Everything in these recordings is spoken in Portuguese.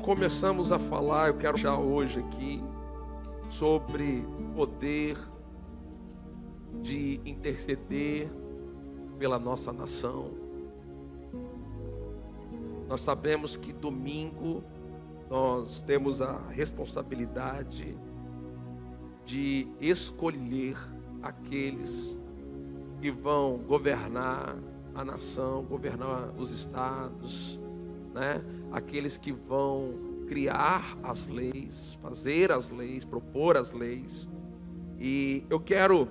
Começamos a falar, eu quero já hoje aqui, sobre o poder de interceder pela nossa nação. Nós sabemos que domingo nós temos a responsabilidade de escolher aqueles que vão governar a nação, governar os estados, né? Aqueles que vão criar as leis, fazer as leis, propor as leis. E eu quero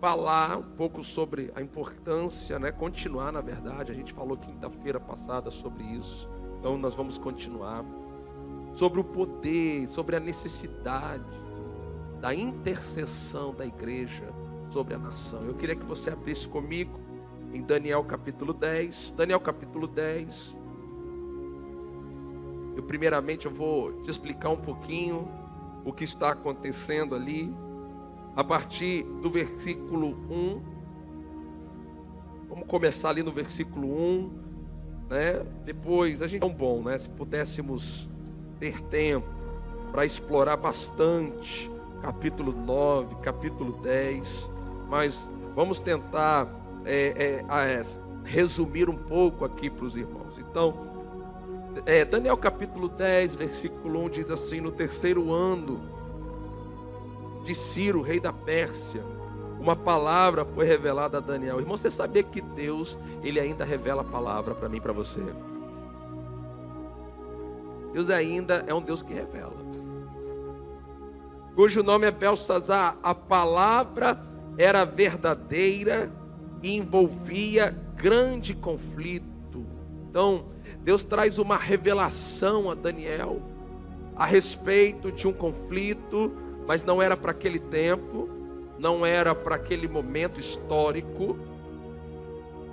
falar um pouco sobre a importância, né? Continuar, na verdade, a gente falou quinta-feira passada sobre isso, então nós vamos continuar, sobre o poder, sobre a necessidade da intercessão da igreja sobre a nação. Eu queria que você abrisse comigo em Daniel capítulo 10. Daniel capítulo 10. Primeiramente eu vou te explicar um pouquinho o que está acontecendo ali, a partir do versículo 1. Vamos começar ali no versículo 1, né? Depois, a gente é tão bom, né? Se pudéssemos ter tempo para explorar bastante capítulo 9, capítulo 10, mas vamos tentar resumir um pouco aqui para os irmãos. Então, Daniel capítulo 10, versículo 1 diz assim: no terceiro ano de Ciro, rei da Pérsia, uma palavra foi revelada a Daniel. Irmão, você sabia que Deus, Ele ainda revela a palavra para mim e para você? Deus ainda é um Deus que revela, cujo nome é Beltesazar. A palavra era verdadeira e envolvia grande conflito. Então, Deus traz uma revelação a Daniel a respeito de um conflito, mas não era para aquele tempo, não era para aquele momento histórico,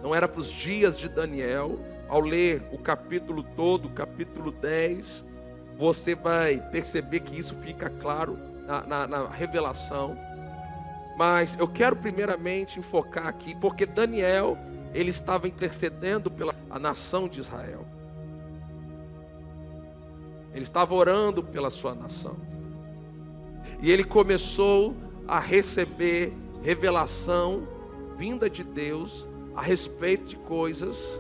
não era para os dias de Daniel. Ao ler o capítulo todo, o capítulo 10, você vai perceber que isso fica claro na revelação. Mas eu quero primeiramente enfocar aqui, porque Daniel, ele estava intercedendo pela nação de Israel. Ele estava orando pela sua nação. E ele começou a receber revelação vinda de Deus a respeito de coisas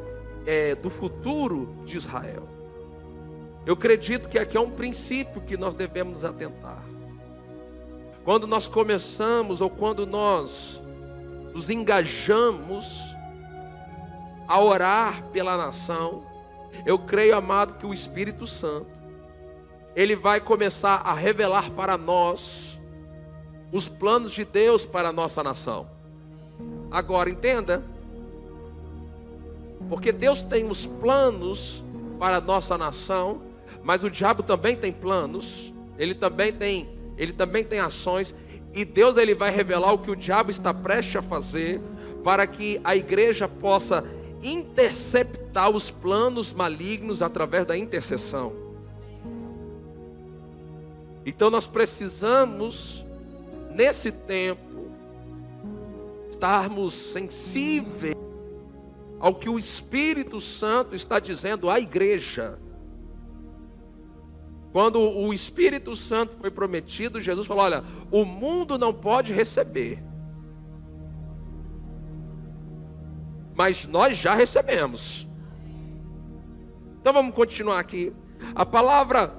do futuro de Israel. Eu acredito que aqui é um princípio que nós devemos atentar. Quando nós começamos, ou quando nós nos engajamos a orar pela nação, eu creio, amado, que o Espírito Santo, ele vai começar a revelar para nós os planos de Deus para a nossa nação. Agora, entenda, porque Deus tem os planos para a nossa nação, mas o diabo também tem planos, ele também tem ações, e Deus, ele vai revelar o que o diabo está prestes a fazer, para que a igreja possa interceptar os planos malignos através da intercessão. Então nós precisamos, nesse tempo, estarmos sensíveis ao que o Espírito Santo está dizendo à igreja. Quando o Espírito Santo foi prometido, Jesus falou: olha, o mundo não pode receber, mas nós já recebemos. Então vamos continuar aqui. A palavra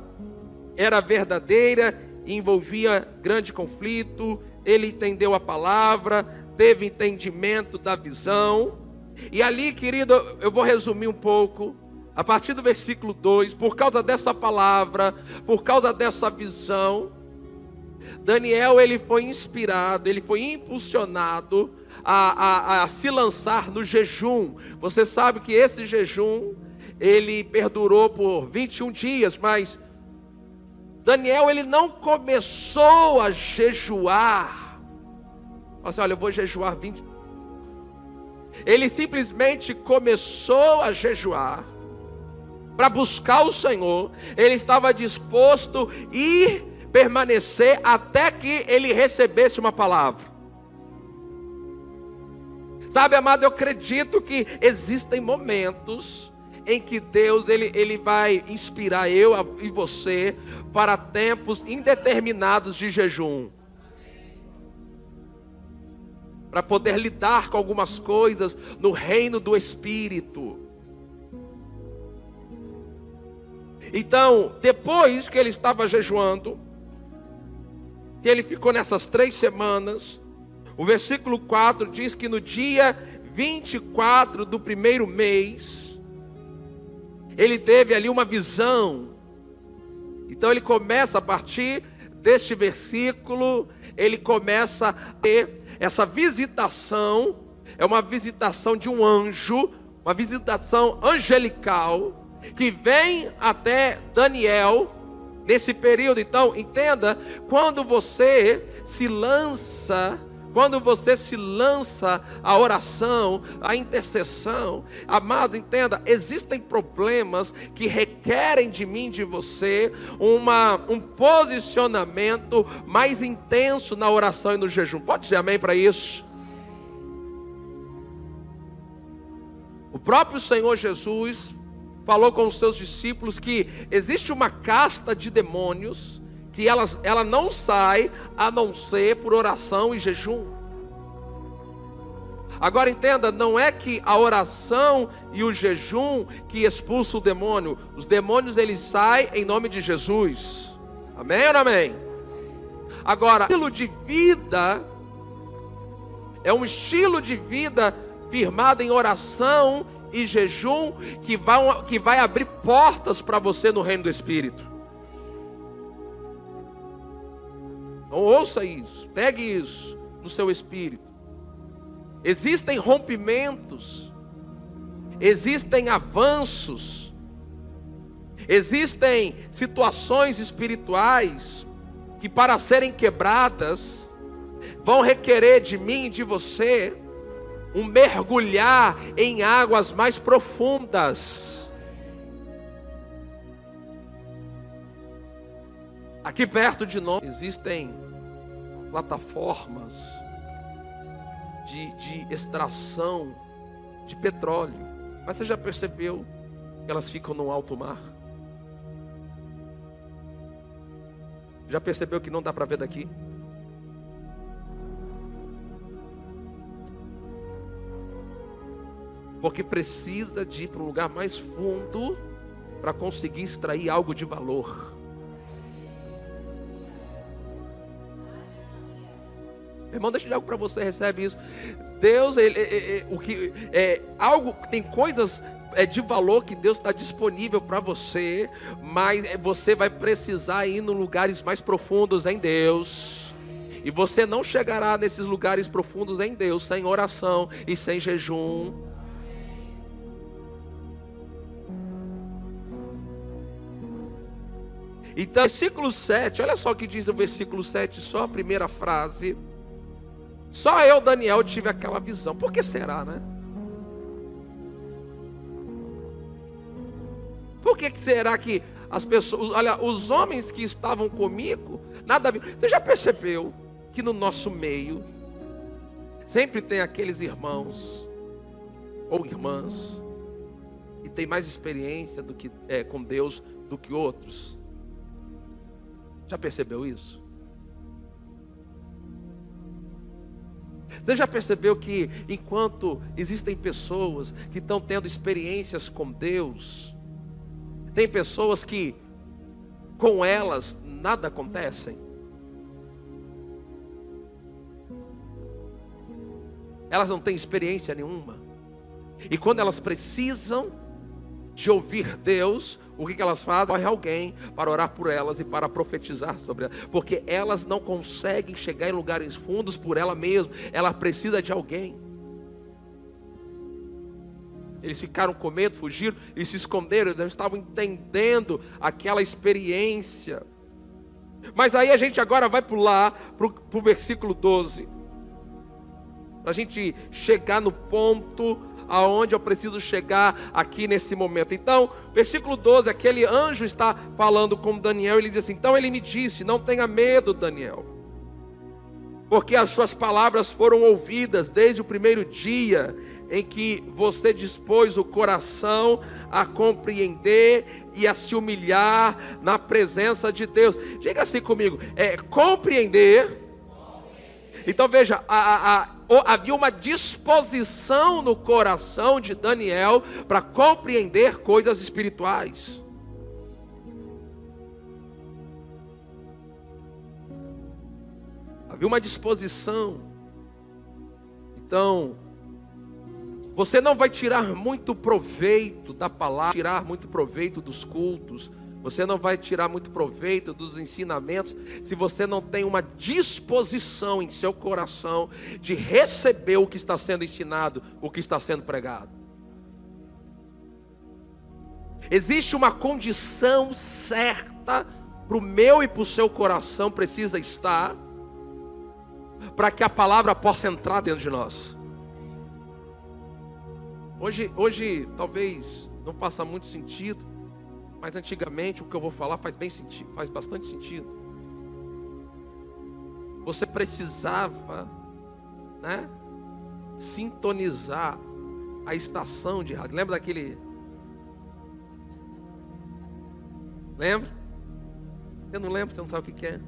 era verdadeira, envolvia grande conflito. Ele entendeu a palavra, teve entendimento da visão. E ali, querido, eu vou resumir um pouco. A partir do versículo 2, por causa dessa palavra, por causa dessa visão, Daniel, ele foi inspirado, ele foi impulsionado a se lançar no jejum. Você sabe que esse jejum, ele perdurou por 21 dias, mas Daniel, ele não começou a jejuar. Assim, olha, eu vou jejuar 20. Ele simplesmente começou a jejuar para buscar o Senhor. Ele estava disposto a permanecer até que ele recebesse uma palavra. Sabe, amado, eu acredito que existem momentos em que Deus ele vai inspirar eu e você para tempos indeterminados de jejum, para poder lidar com algumas coisas no reino do Espírito. Então, depois que ele estava jejuando, que ele ficou nessas 3 semanas, o versículo 4 diz que no dia 24 do primeiro mês, ele teve ali uma visão. Então ele começa a partir deste versículo, ele começa a ter essa visitação, é uma visitação de um anjo, uma visitação angelical, que vem até Daniel, nesse período. Então, entenda, quando você se lança à oração, à intercessão, amado, entenda, existem problemas que requerem de mim, de você, um posicionamento mais intenso na oração e no jejum. Pode dizer amém para isso? O próprio Senhor Jesus falou com os seus discípulos que existe uma casta de demônios que ela não sai a não ser por oração e jejum. Agora entenda, não é que a oração e o jejum que expulsa o demônio. Os demônios eles saem em nome de Jesus. Amém ou não amém? Agora, estilo de vida é um estilo de vida firmado em oração e jejum que vai abrir portas para você no reino do Espírito. Então ouça isso, pegue isso no seu espírito. Existem rompimentos, existem avanços, existem situações espirituais que, para serem quebradas, vão requerer de mim e de você um mergulhar em águas mais profundas. Aqui perto de nós existem plataformas de extração de petróleo. Mas você já percebeu que elas ficam no alto mar? Já percebeu que não dá para ver daqui? Porque precisa de ir para um lugar mais fundo para conseguir extrair algo de valor. Irmão, deixa eu dizer algo para você, recebe isso. Deus, tem coisas de valor que Deus está disponível para você, mas você vai precisar ir em lugares mais profundos em Deus. E você não chegará nesses lugares profundos em Deus sem oração e sem jejum. Então, versículo 7, olha só o que diz o versículo 7, só a primeira frase. Só eu, Daniel, tive aquela visão. Por que será, né? Por que será que as pessoas, olha, os homens que estavam comigo, nada a ver. Você já percebeu que no nosso meio sempre tem aqueles irmãos ou irmãs que têm mais experiência com Deus do que outros? Já percebeu isso? Você já percebeu que enquanto existem pessoas que estão tendo experiências com Deus, tem pessoas que com elas nada acontece? Elas não têm experiência nenhuma. E quando elas precisam de ouvir Deus, o que elas fazem? Corre alguém para orar por elas e para profetizar sobre elas, porque elas não conseguem chegar em lugares fundos por ela mesma. Ela precisa de alguém. Eles ficaram com medo, fugiram e se esconderam. Eles não estavam entendendo aquela experiência. Mas aí a gente agora vai pular para o versículo 12, para a gente chegar no ponto aonde eu preciso chegar aqui nesse momento. Então, versículo 12, aquele anjo está falando com Daniel, ele diz assim: então ele me disse, não tenha medo, Daniel. porque as suas palavras foram ouvidas desde o primeiro dia em que você dispôs o coração a compreender e a se humilhar na presença de Deus. Diga assim comigo, compreender. Então veja, havia uma disposição no coração de Daniel para compreender coisas espirituais. Havia uma disposição. Então, você não vai tirar muito proveito da palavra, tirar muito proveito dos cultos, você não vai tirar muito proveito dos ensinamentos, se você não tem uma disposição em seu coração de receber o que está sendo ensinado, o que está sendo pregado. Existe uma condição certa para o meu e para o seu coração precisa estar, para que a palavra possa entrar dentro de nós. Hoje talvez não faça muito sentido, mas antigamente o que eu vou falar faz bastante sentido. Você precisava, sintonizar a estação de rádio. Lembra daquele? Lembra? Você não lembra? Você não sabe o que é?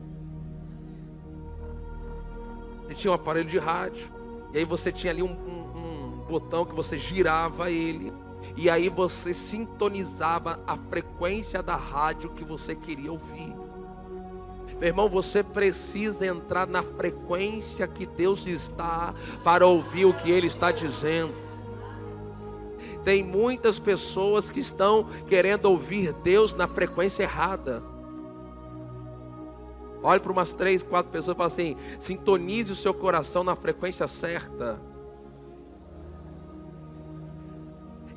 Você tinha um aparelho de rádio, e aí você tinha ali um botão que você girava ele, e aí você sintonizava a frequência da rádio que você queria ouvir. Meu irmão, você precisa entrar na frequência que Deus está para ouvir o que Ele está dizendo. Tem muitas pessoas que estão querendo ouvir Deus na frequência errada. Olhe para umas 3, 4 pessoas e fala assim: sintonize o seu coração na frequência certa.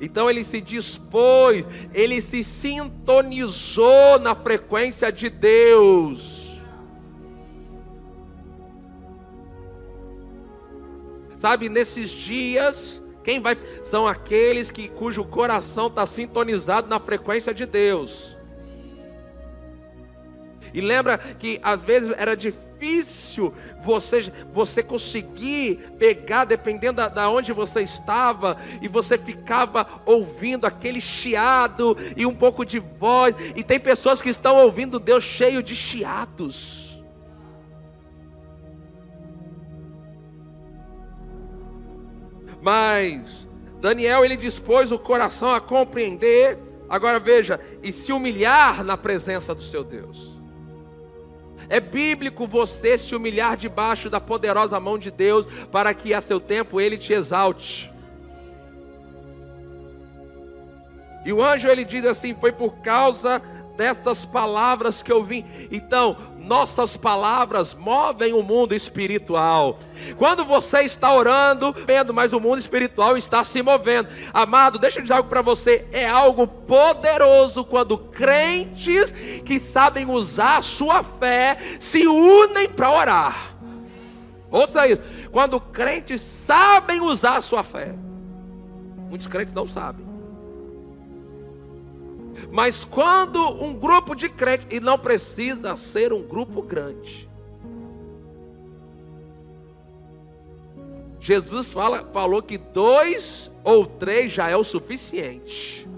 Então ele se dispôs, ele se sintonizou na frequência de Deus. Sabe, nesses dias, são aqueles cujo coração está sintonizado na frequência de Deus. E lembra que às vezes era difícil você conseguir pegar, dependendo da onde você estava, e você ficava ouvindo aquele chiado e um pouco de voz. E tem pessoas que estão ouvindo Deus cheio de chiados. Mas Daniel, ele dispôs o coração a compreender. Agora veja, e se humilhar na presença do seu Deus. É bíblico você se humilhar debaixo da poderosa mão de Deus, para que a seu tempo Ele te exalte. E o anjo, ele diz assim: foi por causa destas palavras que eu vim. Então, nossas palavras movem o mundo espiritual. Quando você está orando, mas o mundo espiritual está se movendo. Amado, deixa eu dizer algo para você. É algo poderoso quando crentes que sabem usar a sua fé se unem para orar. Ouça isso. Quando crentes sabem usar a sua fé. Muitos crentes não sabem. Mas quando um grupo de crentes, e não precisa ser um grupo grande. Jesus falou que 2 ou 3 já é o suficiente.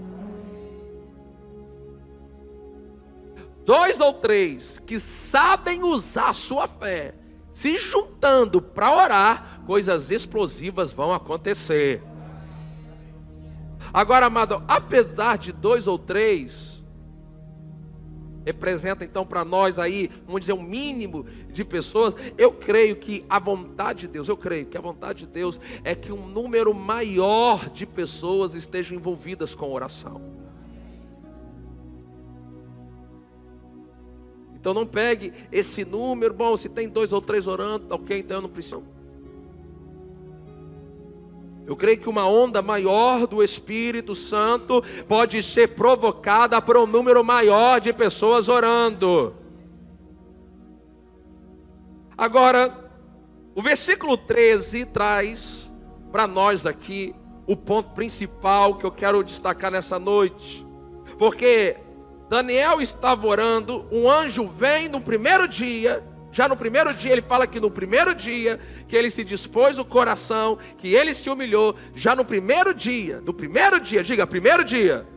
2 ou 3 que sabem usar a sua fé, se juntando para orar, coisas explosivas vão acontecer. Agora, amado, apesar de 2 ou 3, representa então para nós aí, vamos dizer, um mínimo de pessoas. Eu creio que a vontade de Deus, é que um número maior de pessoas estejam envolvidas com oração. Então não pegue esse número, bom, se tem 2 ou 3 orando, ok, então eu não preciso. Eu creio que uma onda maior do Espírito Santo pode ser provocada por um número maior de pessoas orando. Agora, o versículo 13 traz para nós aqui o ponto principal que eu quero destacar nessa noite. Porque Daniel estava orando, um anjo vem no primeiro dia, Já no primeiro dia, ele fala que no primeiro dia que ele se dispôs o coração, que ele se humilhou, já no primeiro dia, diga, primeiro dia.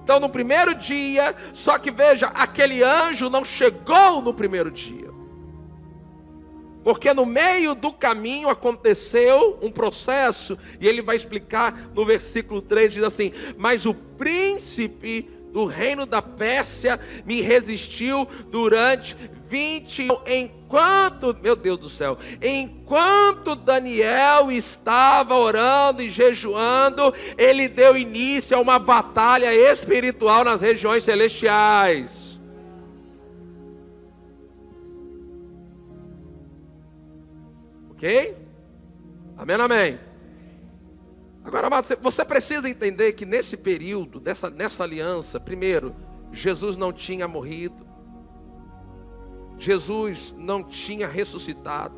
Então no primeiro dia, só que veja, aquele anjo não chegou no primeiro dia. Porque no meio do caminho aconteceu um processo, e ele vai explicar no versículo 3, diz assim: mas o príncipe do reino da Pérsia me resistiu durante 20 anos, enquanto Daniel estava orando e jejuando, ele deu início a uma batalha espiritual nas regiões celestiais. Ok? Amém, amém. Agora, amado, você precisa entender que nesse período, nessa aliança, primeiro, Jesus não tinha morrido, Jesus não tinha ressuscitado,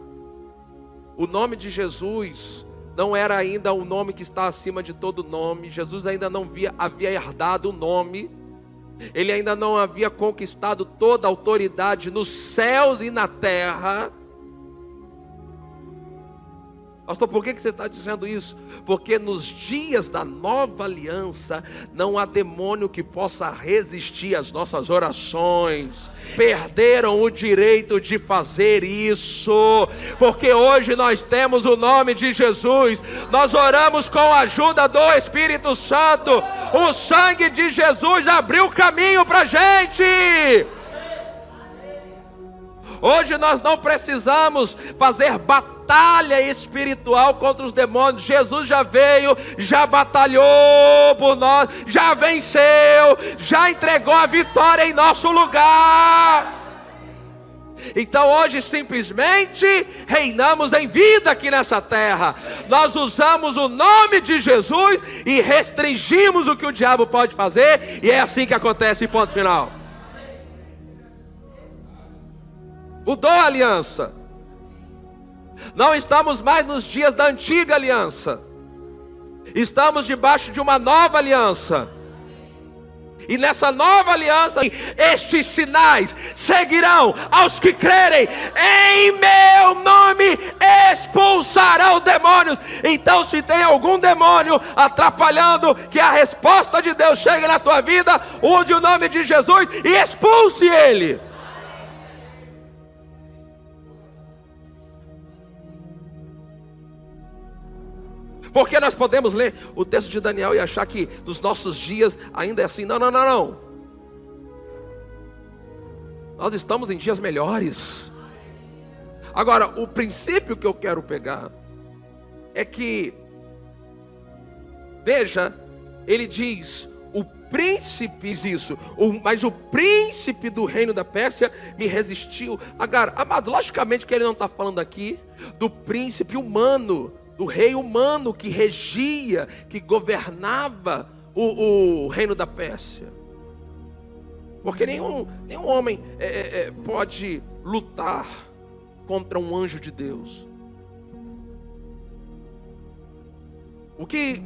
o nome de Jesus não era ainda o nome que está acima de todo nome, Jesus ainda não havia herdado o nome, ele ainda não havia conquistado toda a autoridade nos céus e na terra. Pastor, por que você está dizendo isso? Porque nos dias da nova aliança, não há demônio que possa resistir às nossas orações. Perderam o direito de fazer isso, porque hoje nós temos o nome de Jesus, nós oramos com a ajuda do Espírito Santo, o sangue de Jesus abriu o caminho para a gente. Hoje nós não precisamos fazer batalha espiritual contra os demônios. Jesus já veio, já batalhou por nós, já venceu, já entregou a vitória em nosso lugar. Então hoje simplesmente reinamos em vida aqui nessa terra. Nós usamos o nome de Jesus e restringimos o que o diabo pode fazer, e é assim que acontece, ponto final. Mudou a aliança. Não estamos mais nos dias da antiga aliança. Estamos debaixo de uma nova aliança. E nessa nova aliança, estes sinais seguirão aos que crerem. Em meu nome expulsarão demônios. Então, se tem algum demônio atrapalhando que a resposta de Deus chegue na tua vida, use o nome de Jesus e expulse ele. Porque nós podemos ler o texto de Daniel e achar que nos nossos dias ainda é assim. Não. Nós estamos em dias melhores. Agora, o princípio que eu quero pegar é que, veja, ele diz, mas o príncipe do reino da Pérsia me resistiu. Agora, amado, logicamente que ele não está falando aqui do príncipe humano, do rei humano que regia, que governava o reino da Pérsia. Porque nenhum homem pode lutar contra um anjo de Deus. O que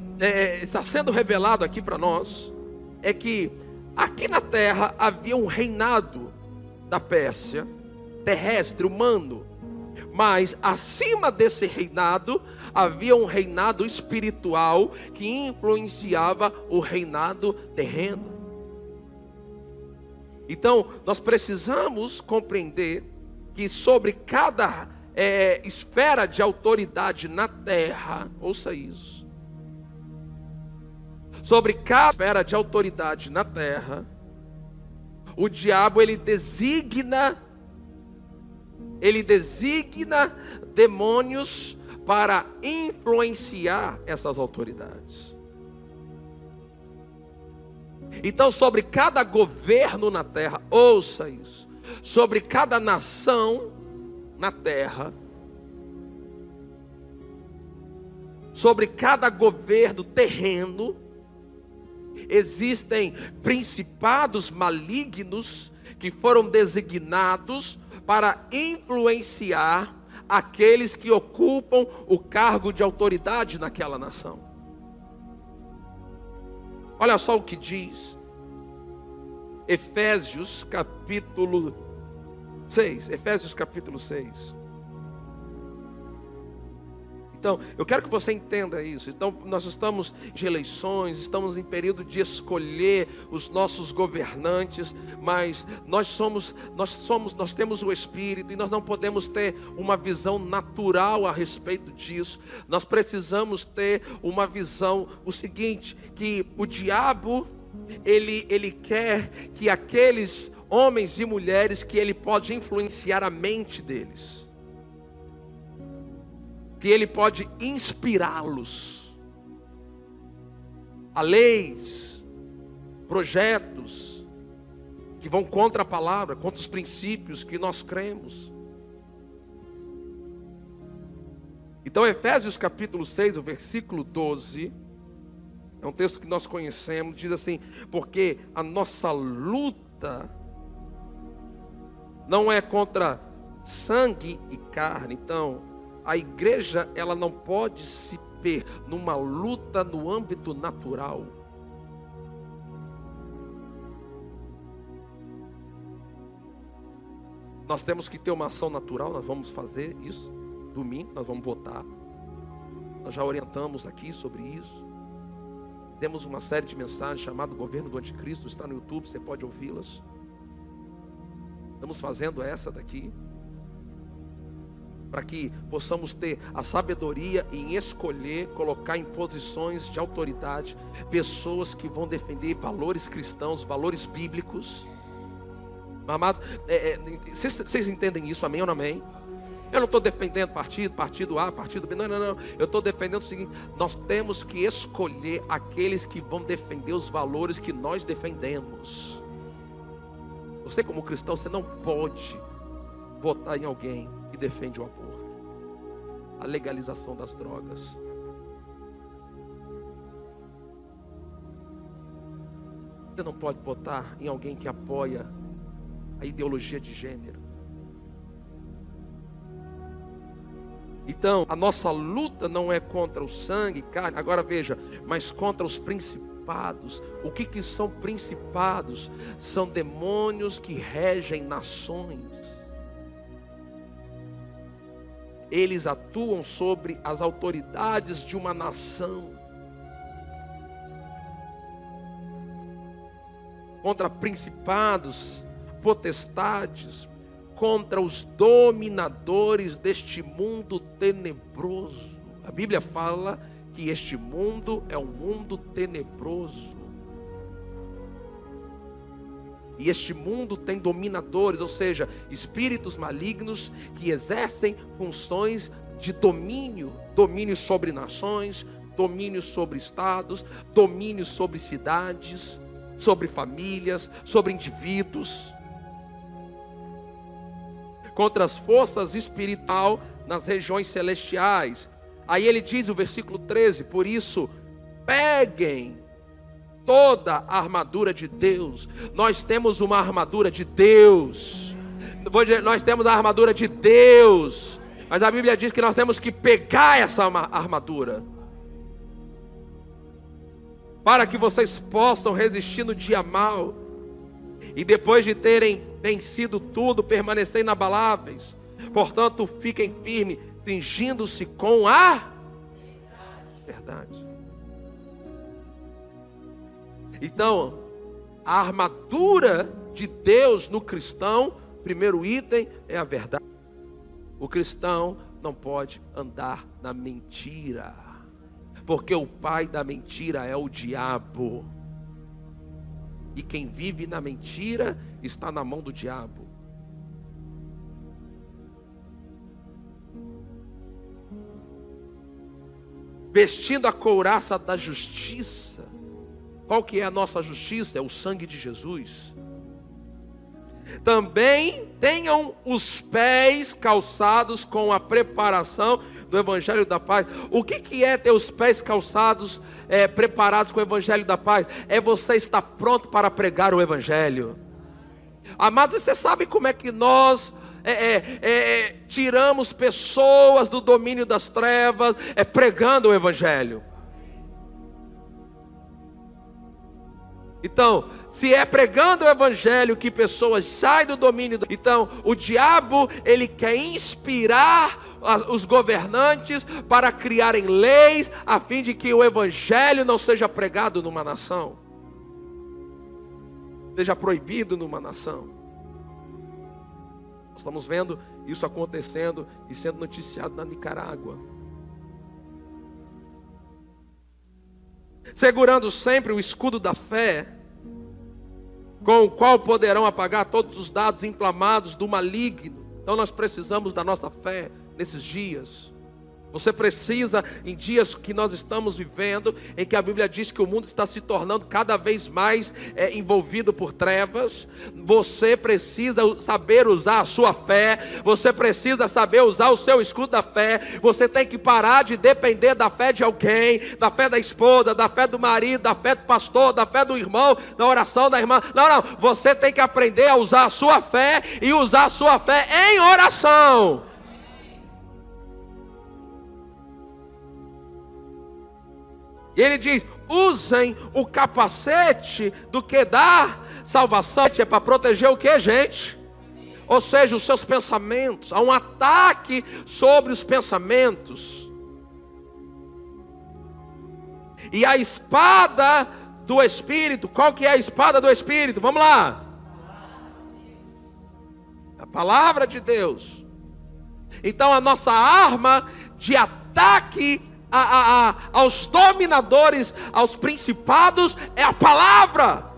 está sendo revelado aqui para nós é que aqui na terra havia um reinado da Pérsia, terrestre, humano. Mas acima desse reinado, havia um reinado espiritual que influenciava o reinado terreno. Então, nós precisamos compreender que sobre cada esfera de autoridade na terra, ouça isso, sobre cada esfera de autoridade na terra, o diabo ele designa demônios para influenciar essas autoridades. Então, sobre cada governo na terra, ouça isso, sobre cada nação na terra, sobre cada governo terreno, existem principados malignos que foram designados para influenciar aqueles que ocupam o cargo de autoridade naquela nação. Olha só o que diz Efésios capítulo 6, Efésios capítulo 6. Então, eu quero que você entenda isso. Então, nós estamos de eleições, estamos em período de escolher os nossos governantes, mas nós temos o Espírito e nós não podemos ter uma visão natural a respeito disso. Nós precisamos ter uma visão, o seguinte, que o diabo, ele quer que aqueles homens e mulheres que ele pode influenciar a mente deles, que ele pode inspirá-los a leis, projetos que vão contra a palavra, contra os princípios que nós cremos. Então, Efésios capítulo 6, o versículo 12, é um texto que nós conhecemos, diz assim: porque a nossa luta não é contra sangue e carne. Então, a igreja, ela não pode se ver numa luta no âmbito natural. Nós temos que ter uma ação natural. Nós vamos fazer isso domingo, nós vamos votar. Nós já orientamos aqui sobre isso. Temos uma série de mensagens chamada Governo do Anticristo, está no YouTube, você pode ouvi-las. Estamos fazendo essa daqui, para que possamos ter a sabedoria em escolher, colocar em posições de autoridade, pessoas que vão defender valores cristãos, valores bíblicos. Amado, vocês entendem isso, amém ou não amém? Eu não estou defendendo partido A, partido B, não. Eu estou defendendo o seguinte: nós temos que escolher aqueles que vão defender os valores que nós defendemos. Você, como cristão, você não pode votar em alguém que defende o aborto, a legalização das drogas. Você não pode votar em alguém que apoia a ideologia de gênero. Então, a nossa luta não é contra o sangue e carne, agora veja, mas contra os principados. O que são principados? São demônios que regem nações. Eles atuam sobre as autoridades de uma nação. Contra principados, potestades, contra os dominadores deste mundo tenebroso. A Bíblia fala que este mundo é um mundo tenebroso. E este mundo tem dominadores, ou seja, espíritos malignos que exercem funções de domínio. Domínio sobre nações, domínio sobre estados, domínio sobre cidades, sobre famílias, sobre indivíduos. Contra as forças espirituais nas regiões celestiais. Aí ele diz o versículo 13: por isso, peguem toda a armadura de Deus. Nós temos uma armadura de Deus. Nós temos a armadura de Deus. Mas a Bíblia diz que nós temos que pegar essa armadura, para que vocês possam resistir no dia mau. E depois de terem vencido tudo, permanecer inabaláveis. Portanto, fiquem firmes, cingindo-se com a verdade. Então, a armadura de Deus no cristão, primeiro item, é a verdade. O cristão não pode andar na mentira, porque o pai da mentira é o diabo. E quem vive na mentira está na mão do diabo. Vestindo a couraça da justiça. Qual que é a nossa justiça? É o sangue de Jesus. Também tenham os pés calçados com a preparação do Evangelho da Paz. O que é ter os pés calçados, preparados com o Evangelho da Paz? É você estar pronto para pregar o Evangelho. Amado, você sabe como é que nós tiramos pessoas do domínio das trevas, pregando o Evangelho. Então, se é pregando o evangelho que pessoas saem do domínio, então o diabo, ele quer inspirar os governantes para criarem leis a fim de que o evangelho não seja pregado numa nação, seja proibido numa nação. Nós estamos vendo isso acontecendo e sendo noticiado na Nicarágua. Segurando sempre o escudo da fé, com o qual poderão apagar todos os dados inflamados do maligno. Então nós precisamos da nossa fé nesses dias. Você precisa, em dias que nós estamos vivendo, em que a Bíblia diz que o mundo está se tornando cada vez mais envolvido por trevas, você precisa saber usar a sua fé, você precisa saber usar o seu escudo da fé, você tem que parar de depender da fé de alguém, da fé da esposa, da fé do marido, da fé do pastor, da fé do irmão, da oração da irmã. Não, você tem que aprender a usar a sua fé e usar a sua fé em oração. E ele diz, usem o capacete do que dá salvação. É para proteger o que, gente? Ou seja, os seus pensamentos. Há um ataque sobre os pensamentos. E a espada do Espírito, qual que é a espada do Espírito? Vamos lá. A palavra de Deus. Então a nossa arma de ataque aos dominadores, aos principados, é a palavra.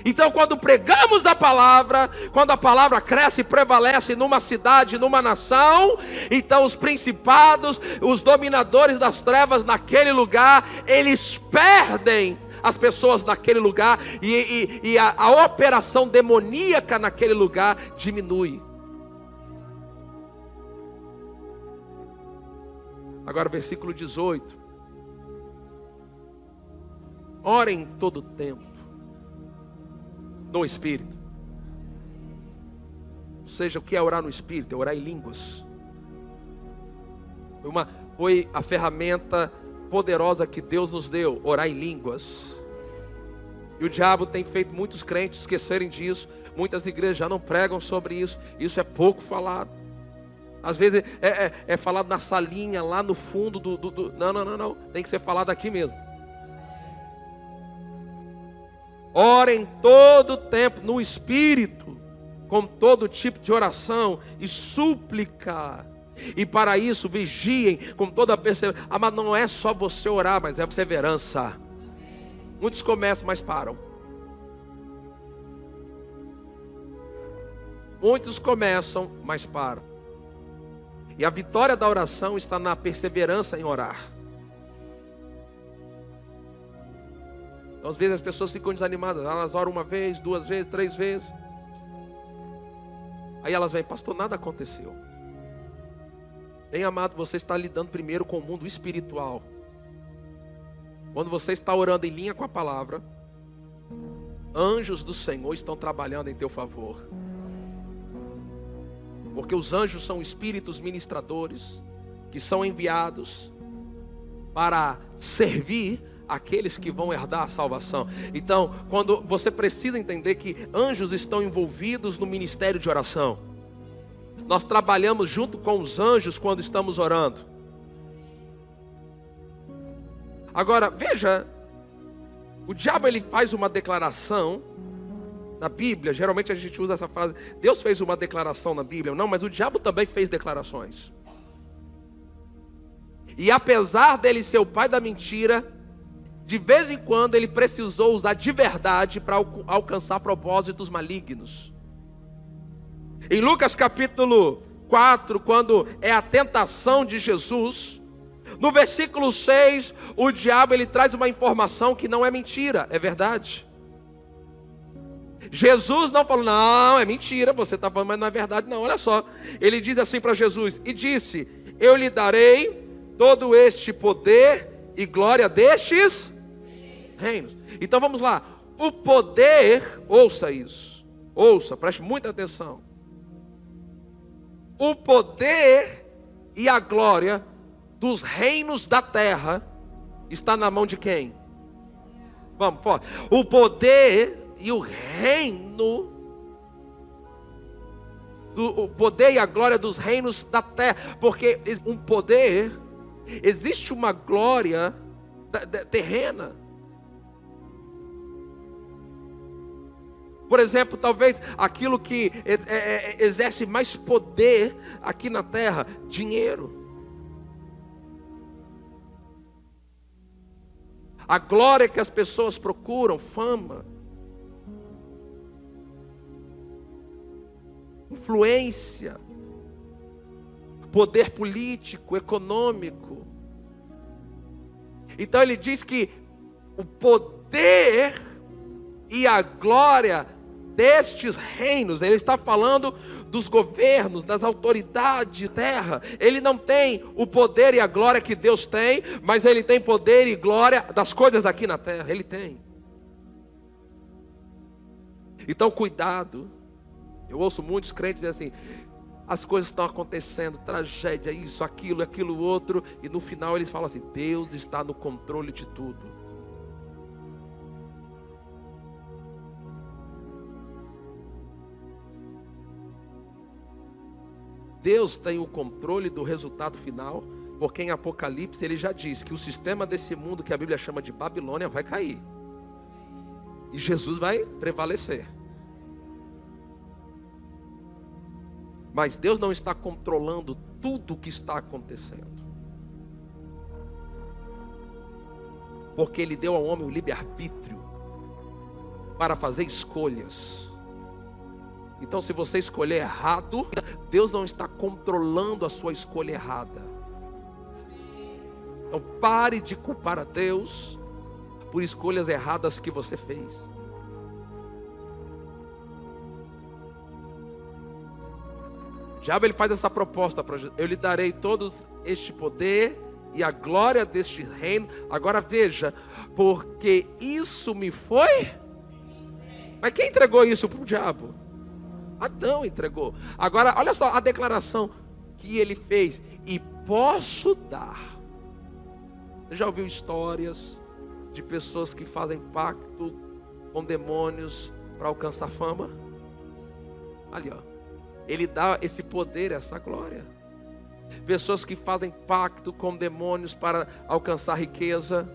Então quando pregamos a palavra, quando a palavra cresce e prevalece numa cidade, numa nação, então os principados, os dominadores das trevas naquele lugar, eles perdem as pessoas naquele lugar, e a operação demoníaca naquele lugar diminui. Agora versículo 18. Orem todo tempo no Espírito. Ou seja, o que é orar no Espírito? É orar em línguas. Foi a ferramenta poderosa que Deus nos deu, orar em línguas. E o diabo tem feito muitos crentes esquecerem disso. Muitas igrejas já não pregam sobre isso. Isso é pouco falado. Às vezes é falado na salinha, lá no fundo do... Não. Tem que ser falado aqui mesmo. Orem todo tempo no Espírito, com todo tipo de oração e súplica. E para isso vigiem com toda perseverança. Mas não é só você orar, mas é perseverança. Muitos começam, mas param. Muitos começam, mas param. E a vitória da oração está na perseverança em orar. Então, às vezes as pessoas ficam desanimadas. Elas oram uma vez, 2 vezes, 3 vezes. Aí elas vêm, pastor, nada aconteceu. Bem amado, você está lidando primeiro com o mundo espiritual. Quando você está orando em linha com a palavra, anjos do Senhor estão trabalhando em teu favor. Porque os anjos são espíritos ministradores que são enviados para servir aqueles que vão herdar a salvação. Então, quando você precisa entender que anjos estão envolvidos no ministério de oração. Nós trabalhamos junto com os anjos quando estamos orando. Agora, veja, o diabo ele faz uma declaração na Bíblia. Geralmente a gente usa essa frase, Deus fez uma declaração na Bíblia. Não, mas o diabo também fez declarações. E apesar dele ser o pai da mentira, de vez em quando ele precisou usar de verdade para alcançar propósitos malignos. Em Lucas capítulo 4, quando é a tentação de Jesus, no versículo 6, o diabo ele traz uma informação que não é mentira, é verdade. Jesus não falou, não, é mentira, você está falando, mas não é verdade não, olha só. Ele diz assim para Jesus, e disse, eu lhe darei todo este poder e glória destes reinos. Então vamos lá, o poder, ouça isso, ouça, preste muita atenção. O poder e a glória dos reinos da terra está na mão de quem? Vamos, forte. O poder e o reino, o poder e a glória dos reinos da terra. Porque um poder, existe uma glória terrena. Por exemplo, talvez aquilo que exerce mais poder aqui na terra, dinheiro. A glória que as pessoas procuram, fama, influência, poder político, econômico. Então ele diz que o poder e a glória destes reinos, ele está falando dos governos, das autoridades da terra. Ele não tem o poder e a glória que Deus tem, mas ele tem poder e glória das coisas aqui na terra. Ele tem. Então cuidado. Eu ouço muitos crentes dizer assim: as coisas estão acontecendo, tragédia, isso, aquilo outro, e no final eles falam assim: Deus está no controle de tudo. Deus tem o controle do resultado final, porque em Apocalipse ele já diz que o sistema desse mundo que a Bíblia chama de Babilônia vai cair. E Jesus vai prevalecer. Mas Deus não está controlando tudo o que está acontecendo. Porque Ele deu ao homem o livre-arbítrio para fazer escolhas. Então, se você escolher errado, Deus não está controlando a sua escolha errada. Então, pare de culpar a Deus por escolhas erradas que você fez. O diabo ele faz essa proposta para Jesus: eu lhe darei todo este poder e a glória deste reino. Agora veja, porque isso me foi. Mas quem entregou isso para o diabo? Adão entregou. Agora, olha só a declaração que ele fez: e posso dar. Você já ouviu histórias de pessoas que fazem pacto com demônios para alcançar fama? Ali, ó. Ele dá esse poder, essa glória. Pessoas que fazem pacto com demônios para alcançar riqueza,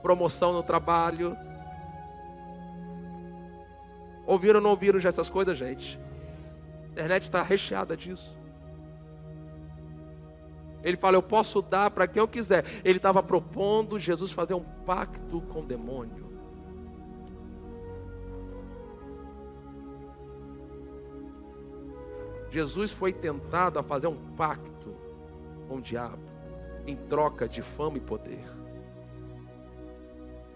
promoção no trabalho. Ouviram ou não ouviram já essas coisas, gente? A internet está recheada disso. Ele fala: eu posso dar para quem eu quiser. Ele estava propondo Jesus fazer um pacto com o demônio. Jesus foi tentado a fazer um pacto com o diabo, em troca de fama e poder,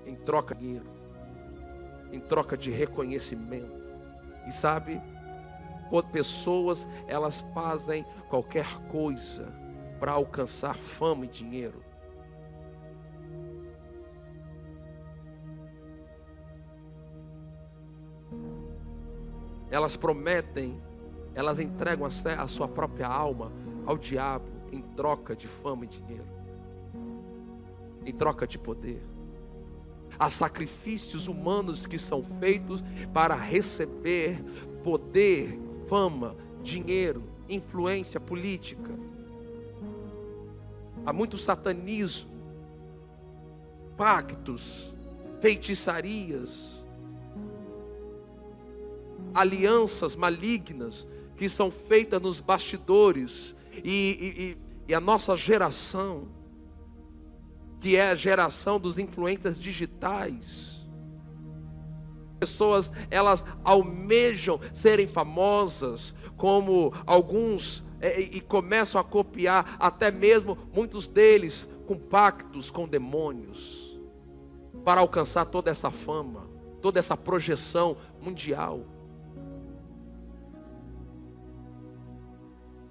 em troca de dinheiro, em troca de reconhecimento. E sabe, pessoas, elas fazem qualquer coisa para alcançar fama e dinheiro. Elas prometem, elas entregam a sua própria alma ao diabo em troca de fama e dinheiro, em troca de poder. Há sacrifícios humanos que são feitos para receber poder, fama, dinheiro, influência política. Há muito satanismo, pactos, feitiçarias, alianças malignas que são feitas nos bastidores. E a nossa geração, que é a geração dos influencers digitais, pessoas, elas almejam serem famosas, como alguns, e começam a copiar, até mesmo muitos deles com pactos com demônios, para alcançar toda essa fama, toda essa projeção mundial.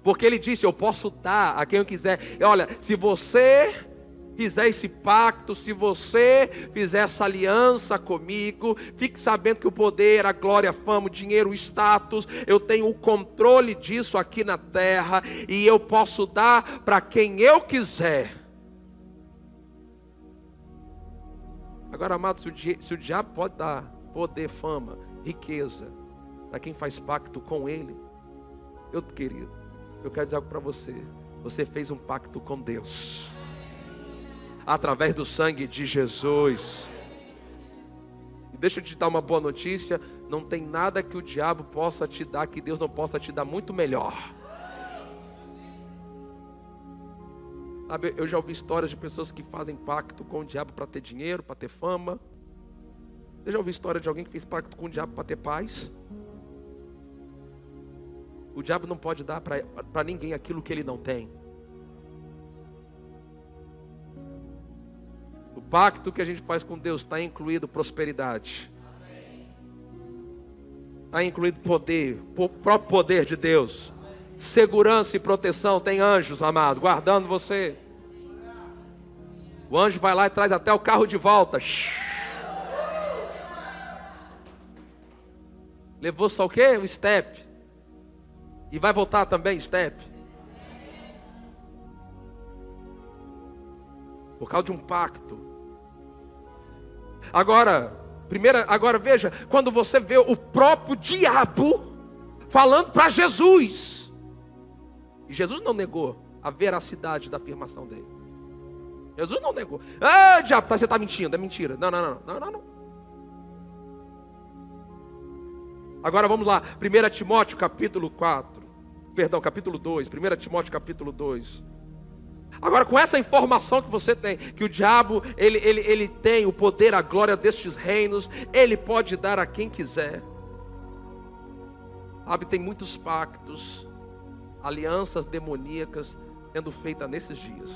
Porque ele disse: eu posso dar a quem eu quiser. E olha, se você fizer esse pacto, se você fizer essa aliança comigo, fique sabendo que o poder, a glória, a fama, o dinheiro, o status, eu tenho o controle disso aqui na terra, e eu posso dar para quem eu quiser. Agora, amado, se o diabo pode dar poder, fama, riqueza para quem faz pacto com ele, querido, eu quero dizer algo para você. Você fez um pacto com Deus através do sangue de Jesus. E deixa eu te dar uma boa notícia: não tem nada que o diabo possa te dar que Deus não possa te dar muito melhor. Sabe, eu já ouvi histórias de pessoas que fazem pacto com o diabo para ter dinheiro, para ter fama. Você já ouviu história de alguém que fez pacto com o diabo para ter paz? O diabo não pode dar para ninguém aquilo que ele não tem. O pacto que a gente faz com Deus está incluído prosperidade. Está incluído poder, o próprio poder de Deus. Segurança e proteção. Tem anjos, amado, guardando você. O anjo vai lá e traz até o carro de volta. Levou só o quê? O step. E vai voltar também, step. Por causa de um pacto. Agora veja, quando você vê o próprio diabo falando para Jesus. E Jesus não negou a veracidade da afirmação dele. Jesus não negou. Ah, diabo, você está mentindo, é mentira. Não. Agora vamos lá, 1 Timóteo capítulo 2, 1 Timóteo capítulo 2. Agora, com essa informação que você tem, que o diabo, ele tem o poder, a glória destes reinos, ele pode dar a quem quiser. Sabe, tem muitos pactos, alianças demoníacas sendo feitas nesses dias.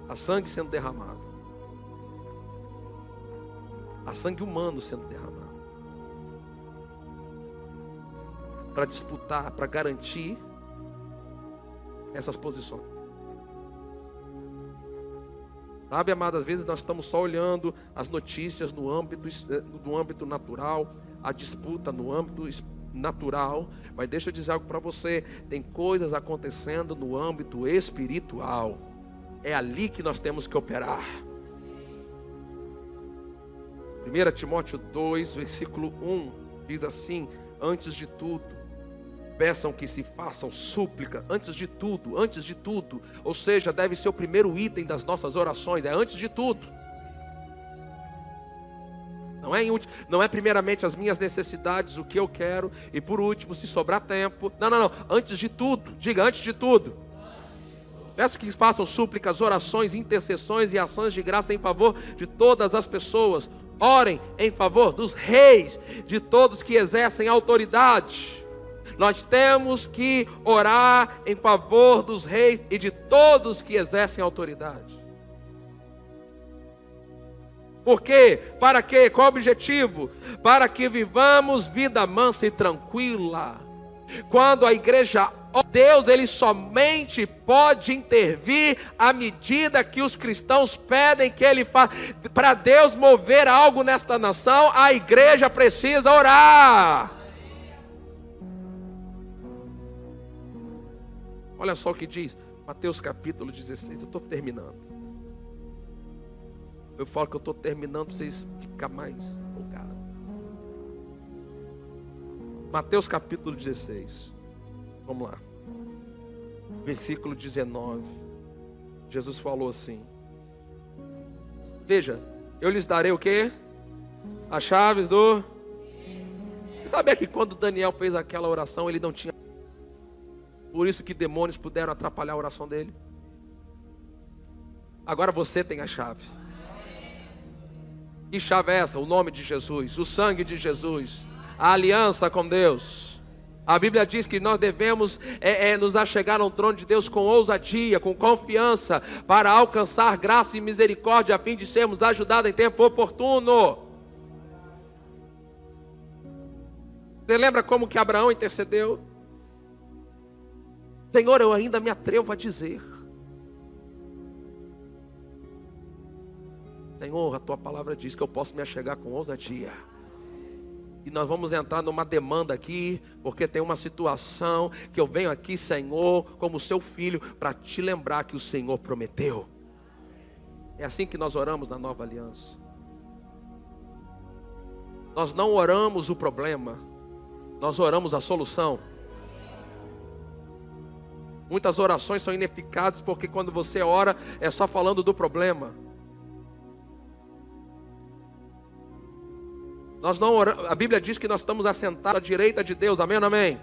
Há sangue sendo derramado. Há sangue humano sendo derramado. Para disputar, para garantir essas posições. Sabe, amado, às vezes nós estamos só olhando as notícias no âmbito natural, a disputa no âmbito natural, mas deixa eu dizer algo para você, tem coisas acontecendo no âmbito espiritual. É ali que nós temos que operar. 1 Timóteo 2, versículo 1, diz assim: antes de tudo, peçam que se façam súplica, antes de tudo, ou seja, deve ser o primeiro item das nossas orações, é antes de tudo. Não é primeiramente as minhas necessidades, o que eu quero, e por último, se sobrar tempo. Não, antes de tudo, diga antes de tudo. Peço que façam súplicas, orações, intercessões e ações de graça em favor de todas as pessoas. Orem em favor dos reis, de todos que exercem autoridade. Nós temos que orar em favor dos reis e de todos que exercem autoridade. Por quê? Para quê? Qual o objetivo? Para que vivamos vida mansa e tranquila. Quando a igreja, Deus, ele somente pode intervir à medida que os cristãos pedem que ele faça. Para Deus mover algo nesta nação, a igreja precisa orar. Olha só o que diz Mateus capítulo 16. Eu estou terminando. Eu falo que eu estou terminando para vocês ficarem mais empolgados. Mateus capítulo 16. Vamos lá. Versículo 19. Jesus falou assim: veja, eu lhes darei o quê? As chaves do... Você sabia que quando Daniel fez aquela oração, ele não tinha... Por isso que demônios puderam atrapalhar a oração dele. Agora você tem a chave. Que chave é essa? O nome de Jesus, o sangue de Jesus, a aliança com Deus. A Bíblia diz que nós devemos nos achegar ao trono de Deus com ousadia, com confiança, para alcançar graça e misericórdia, a fim de sermos ajudados em tempo oportuno. Você lembra como que Abraão intercedeu? Senhor, eu ainda me atrevo a dizer. Senhor, a tua palavra diz que eu posso me achegar com ousadia. E nós vamos entrar numa demanda aqui, porque tem uma situação que eu venho aqui, Senhor, como seu filho, para te lembrar que o Senhor prometeu. É assim que nós oramos na nova aliança. Nós não oramos o problema, nós oramos a solução. Muitas orações são ineficazes porque quando você ora é só falando do problema. Nós não oramos, a Bíblia diz que nós estamos assentados à direita de Deus, amém ou não amém?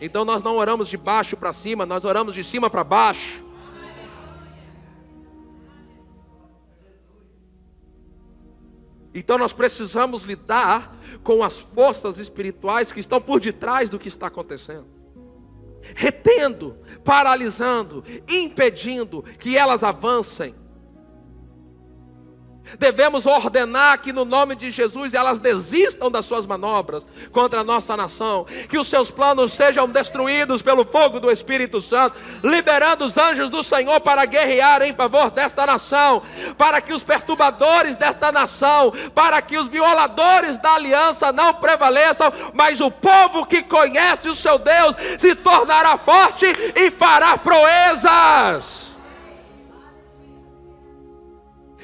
Então nós não oramos de baixo para cima, nós oramos de cima para baixo. Então nós precisamos lidar com as forças espirituais que estão por detrás do que está acontecendo, retendo, paralisando, impedindo que elas avancem. Devemos ordenar que no nome de Jesus elas desistam das suas manobras contra a nossa nação, que os seus planos sejam destruídos pelo fogo do Espírito Santo, liberando os anjos do Senhor para guerrear em favor desta nação, para que os perturbadores desta nação, para que os violadores da aliança não prevaleçam, mas o povo que conhece o seu Deus se tornará forte e fará proezas.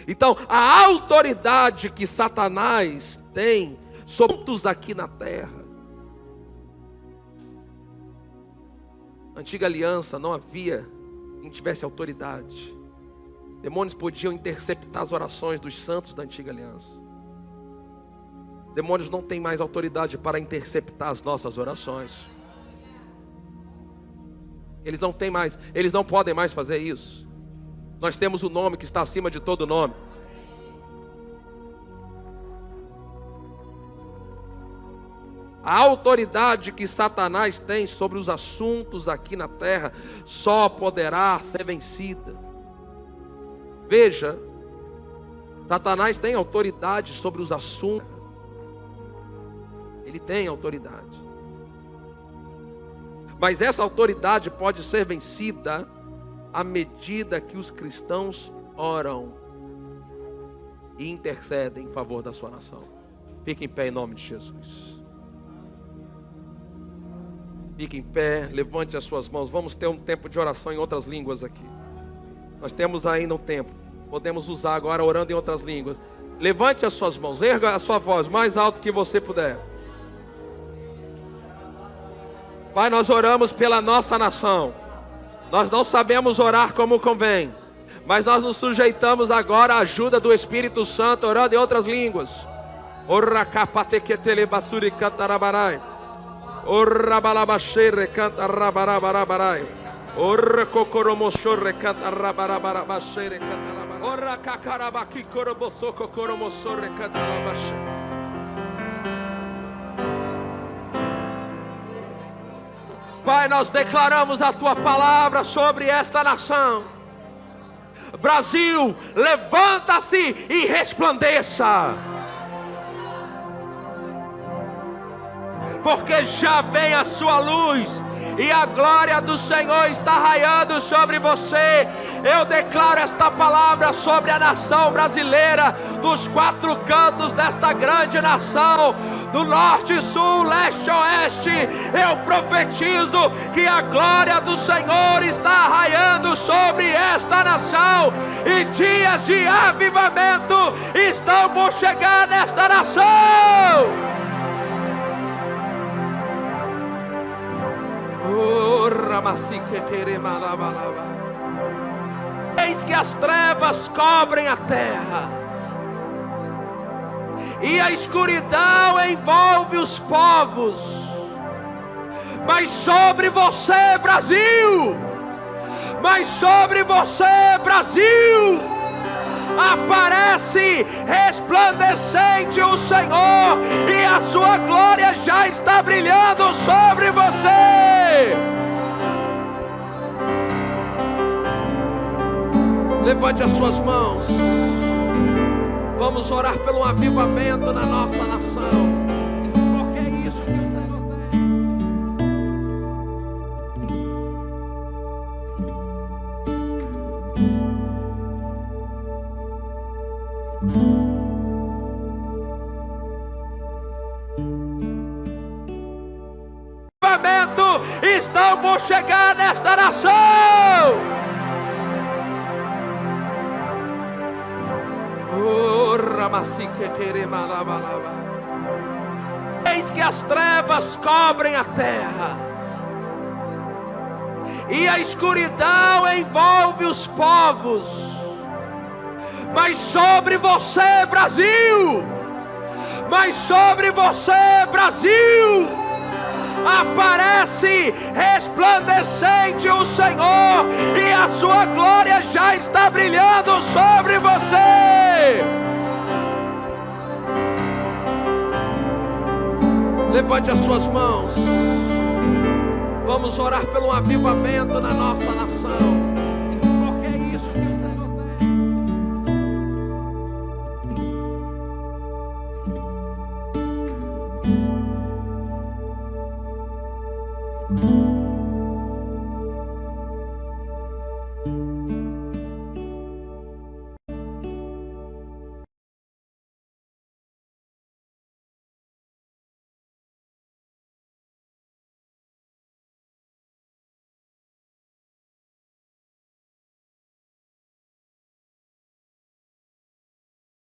Então, a autoridade que Satanás tem sobre todos aqui na terra. Na antiga aliança não havia quem tivesse autoridade. Demônios podiam interceptar as orações dos santos da antiga aliança. Demônios não têm mais autoridade para interceptar as nossas orações. Eles não podem mais fazer isso. Nós temos o nome que está acima de todo nome. A autoridade que Satanás tem sobre os assuntos aqui na terra só poderá ser vencida. Veja, Satanás tem autoridade sobre os assuntos. Ele tem autoridade. Mas essa autoridade pode ser vencida à medida que os cristãos oram e intercedem em favor da sua nação. Fique em pé em nome de Jesus. Fique em pé, levante as suas mãos. Vamos ter um tempo de oração em outras línguas aqui. Nós temos ainda um tempo. Podemos usar agora orando em outras línguas. Levante as suas mãos, erga a sua voz mais alto que você puder. Pai, nós oramos pela nossa nação. Nós não sabemos orar como convém, mas nós nos sujeitamos agora à ajuda do Espírito Santo, orando em outras línguas. Orra capatequetele basuri cantarabarai. Orra balabachere canta rabarabarabarai. Orra cocoromochorre canta rabarabarabaxere cantarabarai. Orra cacarabaqui corobosoco coromochorre cantarabaxere. Pai, nós declaramos a Tua palavra sobre esta nação. Brasil, levanta-se e resplandeça. Porque já vem a sua luz e a glória do Senhor está raiando sobre você. Eu declaro esta palavra sobre a nação brasileira, nos quatro cantos desta grande nação, do norte, sul, leste, oeste. Eu profetizo que a glória do Senhor está raiando sobre esta nação, e dias de avivamento estão por chegar nesta nação. Eis que as trevas cobrem a terra e a escuridão envolve os povos, mas sobre você, Brasil, aparece resplandecente o Senhor, e a sua glória já está brilhando sobre você. Levante as suas mãos. Vamos orar pelo avivamento na nossa nação, porque é isso que o Senhor tem. Avivamento estão por chegar nesta nação. Eis que as trevas cobrem a terra, e a escuridão envolve os povos, mas sobre você, Brasil, aparece resplandecente o Senhor, e a sua glória já está brilhando sobre você. Levante as suas mãos. Vamos orar pelo avivamento na nossa nação.